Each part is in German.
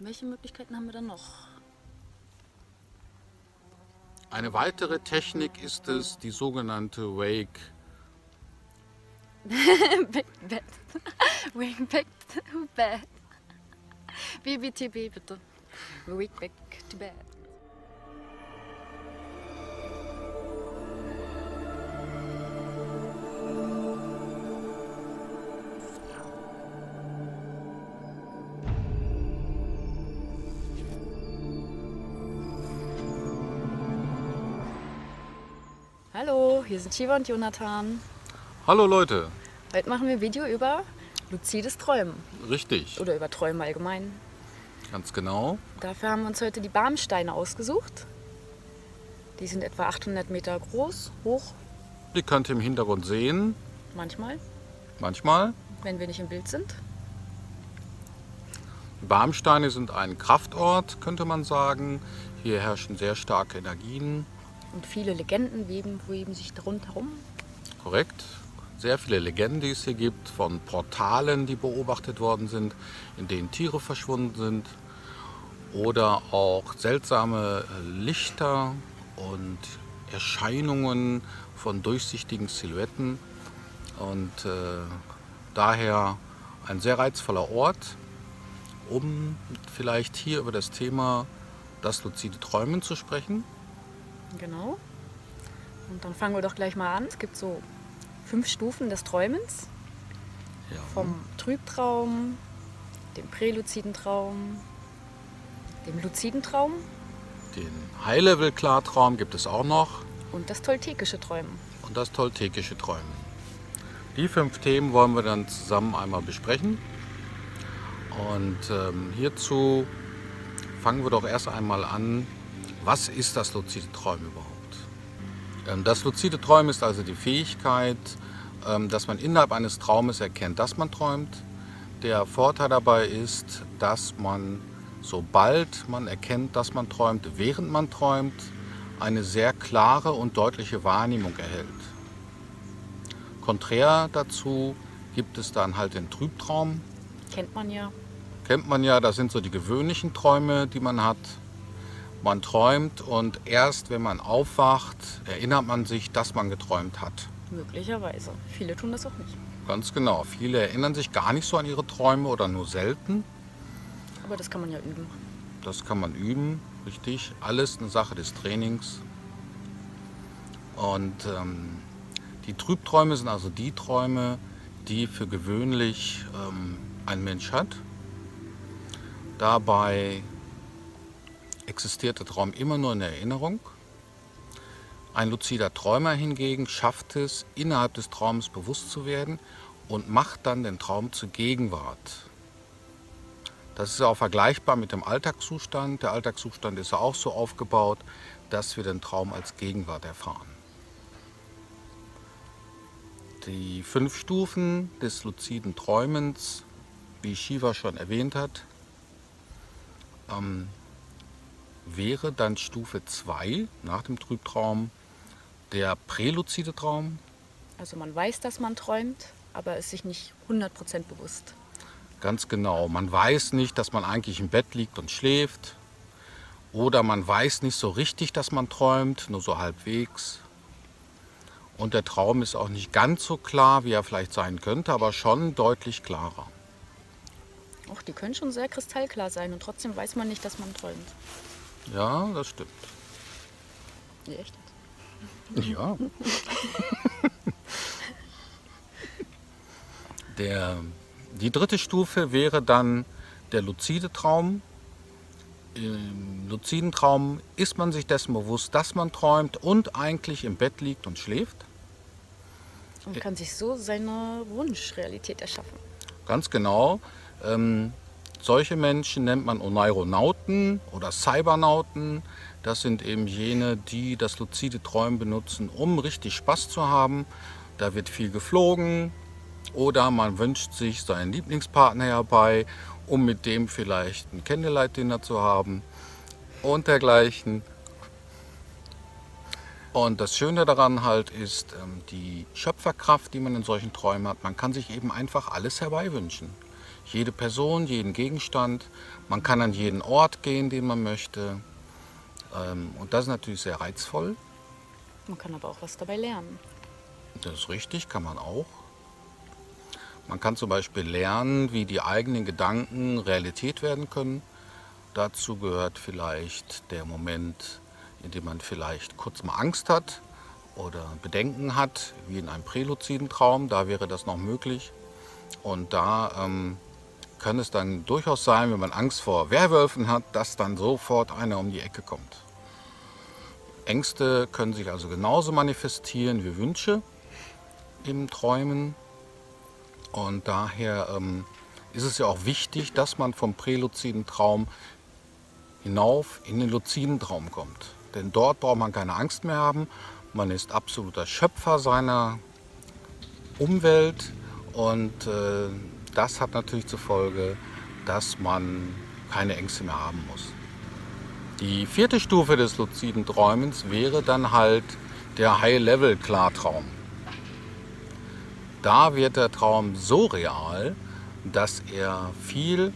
Welche Möglichkeiten haben wir dann noch? Eine weitere Technik ist es, die sogenannte Wake. Back to bed. Wake back to bed. BBTB bitte. Wake back to bed. Hallo, hier sind Shiva und Jonathan. Hallo Leute, Heute machen wir ein Video über luzides Träumen richtig, oder über Träumen allgemein. ganz genau. Dafür haben wir uns heute die Barmsteine ausgesucht. Die sind etwa 800 Meter groß, hoch, Die könnt ihr im Hintergrund sehen, manchmal, manchmal. wenn wir nicht im Bild sind. Die Barmsteine sind ein Kraftort, könnte man sagen. Hier herrschen sehr starke Energien, Und viele Legenden weben sich rundherum. korrekt. Sehr viele Legenden, die es hier gibt, von Portalen, die beobachtet worden sind, in denen Tiere verschwunden sind. Oder auch seltsame Lichter und Erscheinungen von durchsichtigen Silhouetten. Und daher ein sehr reizvoller Ort, um vielleicht hier über das Thema das luzide Träumen zu sprechen. Genau. Und dann fangen wir doch gleich mal an. Es gibt so 5 Stufen des Träumens. Ja. Vom Trübtraum, dem präluziden Traum, dem luziden Traum Den High-Level-Klartraum gibt es auch noch und das toltekische Träumen. und das toltekische Träumen. Die 5 Themen wollen wir dann zusammen einmal besprechen. Und hierzu fangen wir doch erst einmal an. Was ist das luzide Träumen überhaupt? Das luzide Träumen ist also die Fähigkeit, dass man innerhalb eines Traumes erkennt, dass man träumt. Der Vorteil dabei ist, dass man, sobald man erkennt, dass man träumt, während man träumt, eine sehr klare und deutliche Wahrnehmung erhält. Konträr dazu gibt es dann halt den Trübtraum. Kennt man ja. Kennt man ja, das sind so die gewöhnlichen Träume, die man hat. Man träumt und erst wenn man aufwacht, erinnert man sich, dass man geträumt hat. Möglicherweise. Viele tun das auch nicht. Ganz genau. Viele erinnern sich gar nicht so an ihre Träume oder nur selten. Aber das kann man ja üben. Das kann man üben, richtig. Alles eine Sache des Trainings. Und die Trübträume sind also die Träume, die für gewöhnlich ein Mensch hat. Dabei existiert der Traum immer nur in der Erinnerung. Ein luzider Träumer hingegen schafft es, innerhalb des Traums bewusst zu werden und macht dann den Traum zur Gegenwart. Das ist auch vergleichbar mit dem Alltagszustand. Der Alltagszustand ist ja auch so aufgebaut, dass wir den Traum als Gegenwart erfahren. Die 5 Stufen des luziden Träumens, wie Shiva schon erwähnt hat, wäre dann Stufe 2 nach dem Trübtraum der präluzide Traum. Also man weiß, dass man träumt, aber ist sich nicht 100% bewusst. Ganz genau, man weiß nicht, dass man eigentlich im Bett liegt und schläft. Oder man weiß nicht so richtig, dass man träumt, nur so halbwegs. Und der Traum ist auch nicht ganz so klar, wie er vielleicht sein könnte, aber schon deutlich klarer. Och, die können schon sehr kristallklar sein und trotzdem weiß man nicht, dass man träumt. Ja, das stimmt. Ja, echt? Ja. Die 3. Stufe wäre dann der luzide Traum. Im luziden Traum ist man sich dessen bewusst, dass man träumt und eigentlich im Bett liegt und schläft. Und kann sich so seine Wunschrealität erschaffen. Ganz genau. Solche Menschen nennt man Oneironauten oder Cybernauten. Das sind eben jene, die das luzide Träumen benutzen, um richtig Spaß zu haben. Da wird viel geflogen oder man wünscht sich seinen Lieblingspartner herbei, um mit dem vielleicht ein Candlelight-Dinner zu haben und dergleichen. Und das Schöne daran halt ist die Schöpferkraft, die man in solchen Träumen hat. Man kann sich eben einfach alles herbeiwünschen. jede Person, jeden Gegenstand. Man kann an jeden Ort gehen, den man möchte. Und das ist natürlich sehr reizvoll. Man kann aber auch was dabei lernen. Das ist richtig, kann man auch. Man kann zum Beispiel lernen, wie die eigenen Gedanken Realität werden können. Dazu gehört vielleicht der Moment, in dem man vielleicht kurz mal Angst hat oder Bedenken hat, wie in einem präluziden Traum. Da wäre das noch möglich. Und da kann es dann durchaus sein, wenn man Angst vor Werwölfen hat, dass dann sofort einer um die Ecke kommt. Ängste können sich also genauso manifestieren wie Wünsche im Träumen. Und daher ist es ja auch wichtig, dass man vom präluziden Traum hinauf in den luziden Traum kommt. Denn dort braucht man keine Angst mehr haben. Man ist absoluter Schöpfer seiner Umwelt und das hat natürlich zur Folge, dass man keine Ängste mehr haben muss. Die vierte Stufe des luziden Träumens wäre dann halt der High-Level-Klartraum. Da wird der Traum so real, dass er viel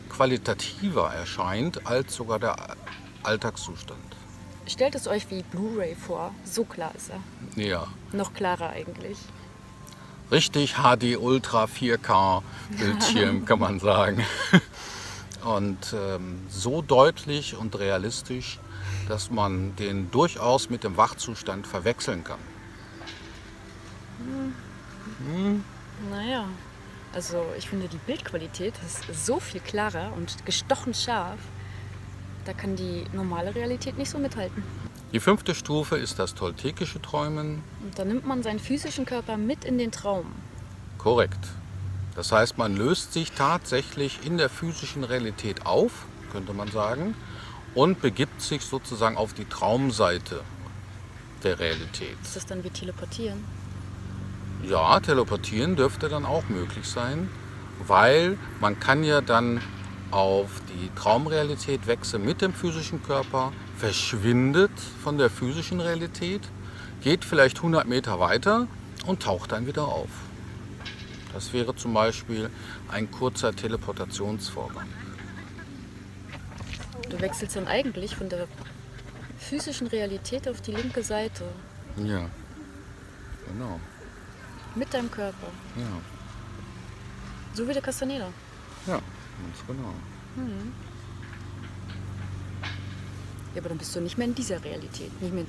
qualitativer erscheint als sogar der Alltagszustand. Stellt es euch wie Blu-ray vor, so klar ist er. Ja. Noch klarer eigentlich. Richtig HD Ultra 4K Bildschirm kann man sagen. Und so deutlich und realistisch, dass man den durchaus mit dem Wachzustand verwechseln kann. Naja, also ich finde die Bildqualität ist so viel klarer und gestochen scharf. Da kann die normale Realität nicht so mithalten. Die fünfte Stufe ist das toltekische Träumen. Und da nimmt man seinen physischen Körper mit in den Traum. Korrekt. Das heißt, man löst sich tatsächlich in der physischen Realität auf, könnte man sagen, und begibt sich sozusagen auf die Traumseite der Realität. Ist das dann wie Teleportieren? Ja, teleportieren dürfte dann auch möglich sein, weil man kann ja dann auf die Traumrealität wechseln mit dem physischen Körper, verschwindet von der physischen Realität, geht vielleicht 100 Meter weiter und taucht dann wieder auf. Das wäre zum Beispiel ein kurzer Teleportationsvorgang. Du wechselst dann eigentlich von der physischen Realität auf die linke Seite. Ja, genau. Mit deinem Körper. Ja, So wie der Castaneda. ja, ganz genau. Ja, aber dann bist du nicht mehr in dieser Realität. Nicht mehr.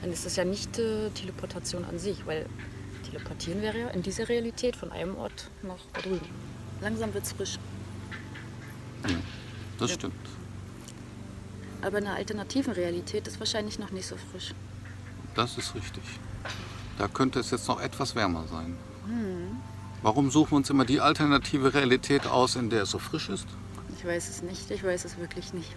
Dann ist das ja nicht Teleportation an sich, weil Teleportieren wäre ja in dieser Realität von einem Ort nach da drüben. Langsam wird es frisch. Ja, das Ja. stimmt. Aber in einer alternativen Realität ist wahrscheinlich noch nicht so frisch. Das ist richtig. Da könnte es jetzt noch etwas wärmer sein. Warum suchen wir uns immer die alternative Realität aus, in der es so frisch ist? Ich weiß es nicht. Ich weiß es wirklich nicht.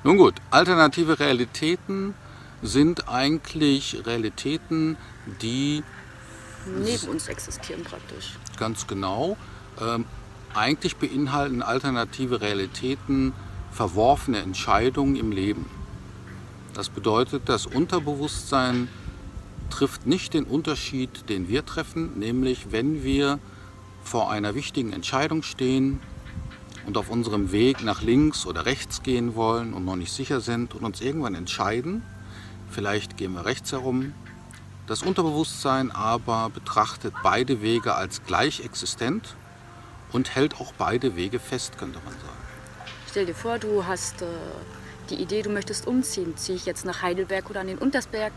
Nun gut, alternative Realitäten sind eigentlich Realitäten, die Neben uns existieren praktisch. ganz genau eigentlich beinhalten alternative Realitäten verworfene Entscheidungen im Leben. Das bedeutet, das Unterbewusstsein trifft nicht den Unterschied, den wir treffen, nämlich wenn wir vor einer wichtigen Entscheidung stehen und auf unserem Weg nach links oder rechts gehen wollen und noch nicht sicher sind und uns irgendwann entscheiden, vielleicht gehen wir rechts herum. Das Unterbewusstsein aber betrachtet beide Wege als gleich existent und hält auch beide Wege fest, könnte man sagen. Stell dir vor, du hast die Idee, du möchtest umziehen. Ziehe ich jetzt nach Heidelberg oder an den Untersberg?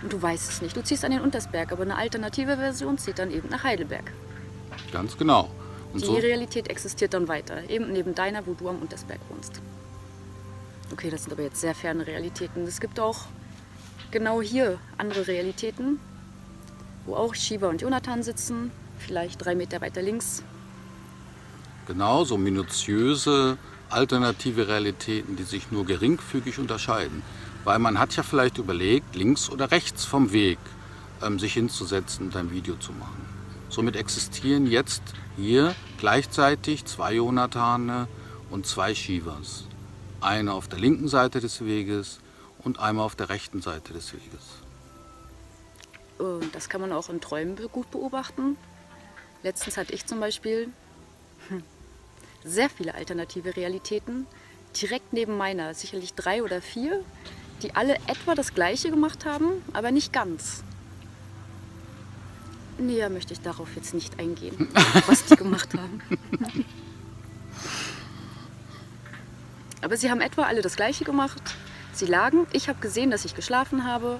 Und du weißt es nicht. Du ziehst an den Untersberg, aber eine alternative Version zieht dann eben nach Heidelberg. Ganz genau. Und Die so, Realität existiert dann weiter, eben neben deiner, wo du am Untersberg wohnst. Okay, das sind aber jetzt sehr ferne Realitäten. Es gibt auch genau hier andere Realitäten, wo auch Shiva und Jonathan sitzen, vielleicht 3 Meter weiter links. genau so minutiöse alternative Realitäten, die sich nur geringfügig unterscheiden. Weil man hat ja vielleicht überlegt, links oder rechts vom Weg sich hinzusetzen und ein Video zu machen. Somit existieren jetzt hier gleichzeitig 2 Jonathane und 2 Shivas. Einer auf der linken Seite des Weges und einmal auf der rechten Seite des Weges. Und das kann man auch in Träumen gut beobachten. Letztens hatte ich zum Beispiel sehr viele alternative Realitäten direkt neben meiner, sicherlich 3 oder 4, die alle etwa das Gleiche gemacht haben, aber nicht ganz. Näher möchte ich darauf jetzt nicht eingehen, was die gemacht haben. Aber sie haben etwa alle das Gleiche gemacht. Sie lagen, ich habe gesehen, dass ich geschlafen habe.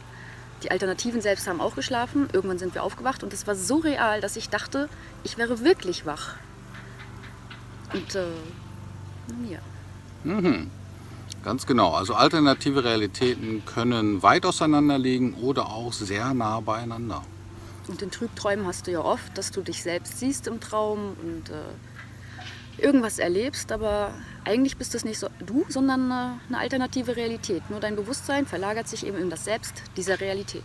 Die Alternativen selbst haben auch geschlafen. Irgendwann sind wir aufgewacht und es war so real, dass ich dachte, ich wäre wirklich wach. Und ja. Mhm. Ganz genau. Also alternative Realitäten können weit auseinander liegen oder auch sehr nah beieinander. Und in Trübträumen hast du ja oft, dass du dich selbst siehst im Traum und irgendwas erlebst, aber eigentlich bist es nicht so du, sondern eine alternative Realität. Nur dein Bewusstsein verlagert sich eben in das Selbst dieser Realität.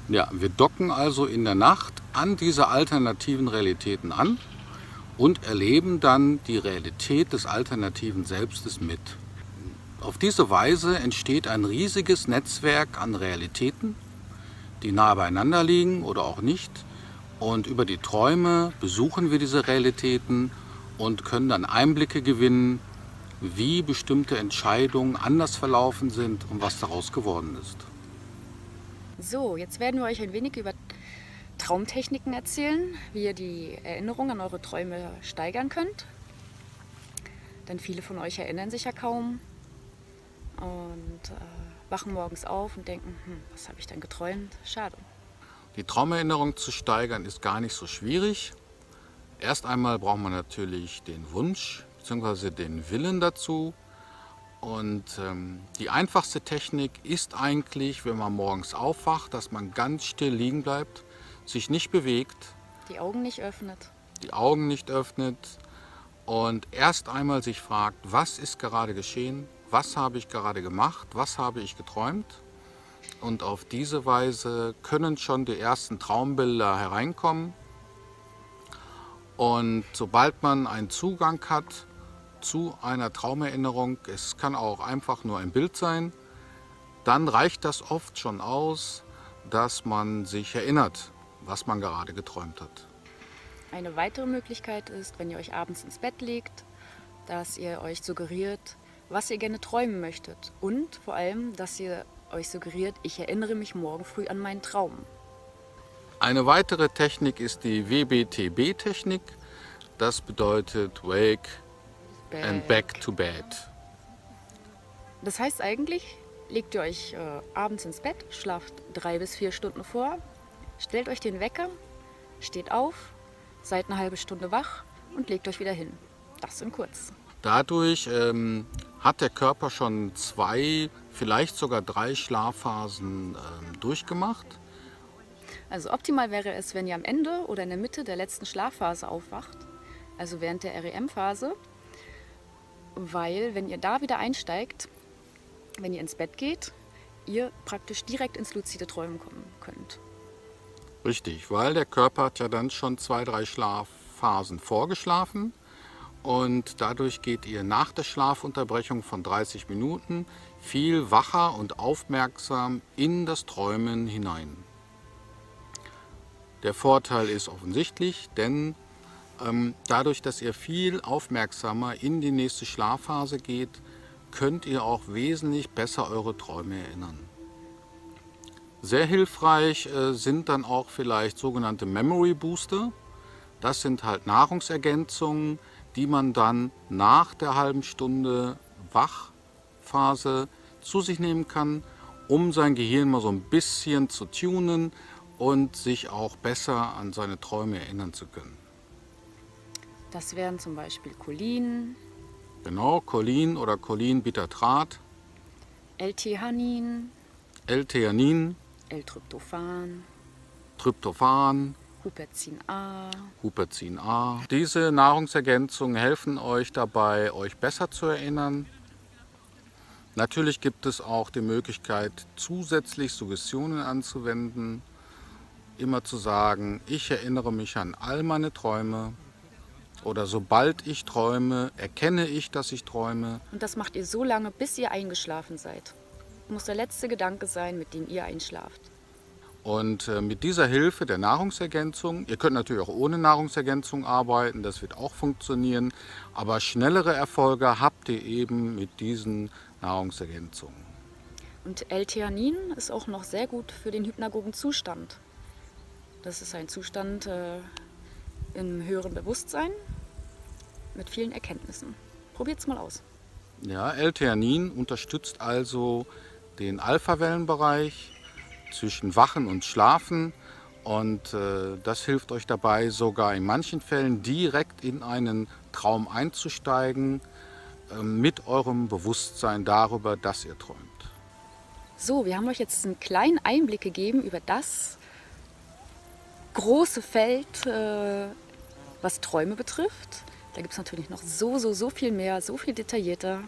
Ja, wir docken also in der Nacht an diese alternativen Realitäten an und erleben dann die Realität des alternativen Selbstes mit. Auf diese Weise entsteht ein riesiges Netzwerk an Realitäten, die nah beieinander liegen oder auch nicht. Und über die Träume besuchen wir diese Realitäten und können dann Einblicke gewinnen, wie bestimmte Entscheidungen anders verlaufen sind und was daraus geworden ist. So, jetzt werden wir euch ein wenig über Traumtechniken erzählen, wie ihr die Erinnerung an eure Träume steigern könnt. Denn viele von euch erinnern sich ja kaum und wachen morgens auf und denken, was habe ich denn geträumt? Schade. Die Traumerinnerung zu steigern ist gar nicht so schwierig. Erst einmal braucht man natürlich den Wunsch bzw. den Willen dazu. Und die einfachste Technik ist eigentlich, wenn man morgens aufwacht, dass man ganz still liegen bleibt, sich nicht bewegt, die Augen nicht öffnet. Und erst einmal sich fragt, was ist gerade geschehen, was habe ich gerade gemacht, was habe ich geträumt. Und auf diese Weise können schon die ersten Traumbilder hereinkommen. Und sobald man einen Zugang hat zu einer Traumerinnerung, es kann auch einfach nur ein Bild sein, dann reicht das oft schon aus, dass man sich erinnert, was man gerade geträumt hat. Eine weitere Möglichkeit ist, wenn ihr euch abends ins Bett legt, dass ihr euch suggeriert, was ihr gerne träumen möchtet. Und vor allem, dass ihr euch suggeriert, ich erinnere mich morgen früh an meinen Traum. Eine weitere Technik ist die WBTB-Technik. Das bedeutet Wake and Back to Bed. Das heißt eigentlich, legt ihr euch abends ins Bett, schlaft 3 bis 4 Stunden vor, stellt euch den Wecker, steht auf, seid eine halbe Stunde wach und legt euch wieder hin. Das in kurz. Dadurch hat der Körper schon 2, vielleicht sogar 3 Schlafphasen durchgemacht. Also optimal wäre es, wenn ihr am Ende oder in der Mitte der letzten Schlafphase aufwacht, also während der REM-Phase, weil wenn ihr da wieder einsteigt, wenn ihr ins Bett geht, ihr praktisch direkt ins luzide Träumen kommen könnt. Richtig, weil der Körper hat ja dann schon 2, 3 Schlafphasen vorgeschlafen und dadurch geht ihr nach der Schlafunterbrechung von 30 Minuten viel wacher und aufmerksam in das Träumen hinein. Der Vorteil ist offensichtlich, denn dadurch, dass ihr viel aufmerksamer in die nächste Schlafphase geht, könnt ihr auch wesentlich besser eure Träume erinnern. Sehr hilfreich sind dann auch vielleicht sogenannte Memory Booster. Das sind halt Nahrungsergänzungen, die man dann nach der halben Stunde Wachphase zu sich nehmen kann, um sein Gehirn mal so ein bisschen zu tunen und sich auch besser an seine Träume erinnern zu können. Das wären zum Beispiel Cholin. Genau, Cholin oder Cholinbutratrat. L-Theanin. L-Theanin. L-Tryptophan. Tryptophan. Huperzin A. Huperzin A. Diese Nahrungsergänzungen helfen euch dabei, euch besser zu erinnern. Natürlich gibt es auch die Möglichkeit, zusätzlich Suggestionen anzuwenden. Immer zu sagen, ich erinnere mich an all meine Träume. Oder sobald ich träume, erkenne ich, dass ich träume. Und das macht ihr so lange, bis ihr eingeschlafen seid. Muss der letzte Gedanke sein, mit dem ihr einschlaft. Und mit dieser Hilfe der Nahrungsergänzung, ihr könnt natürlich auch ohne Nahrungsergänzung arbeiten, das wird auch funktionieren, aber schnellere Erfolge habt ihr eben mit diesen Nahrungsergänzungen. Und L-Theanin ist auch noch sehr gut für den hypnagogen Zustand. Das ist ein Zustand im höheren Bewusstsein mit vielen Erkenntnissen. Probiert's mal aus. Ja, L-Theanin unterstützt also den Alpha-Wellenbereich zwischen Wachen und Schlafen und das hilft euch dabei, sogar in manchen Fällen direkt in einen Traum einzusteigen, mit eurem Bewusstsein darüber, dass ihr träumt. So, wir haben euch jetzt einen kleinen Einblick gegeben über das große Feld, was Träume betrifft. Da gibt es natürlich noch so viel mehr, so viel detaillierter.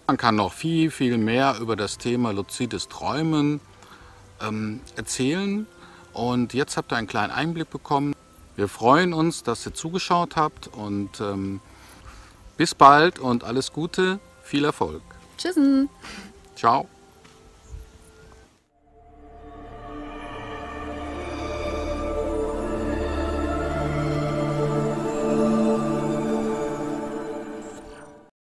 Man kann noch viel mehr über das Thema luzides Träumen erzählen und jetzt habt ihr einen kleinen Einblick bekommen. Wir freuen uns, dass ihr zugeschaut habt und bis bald und alles Gute, viel Erfolg. Tschüss. Ciao.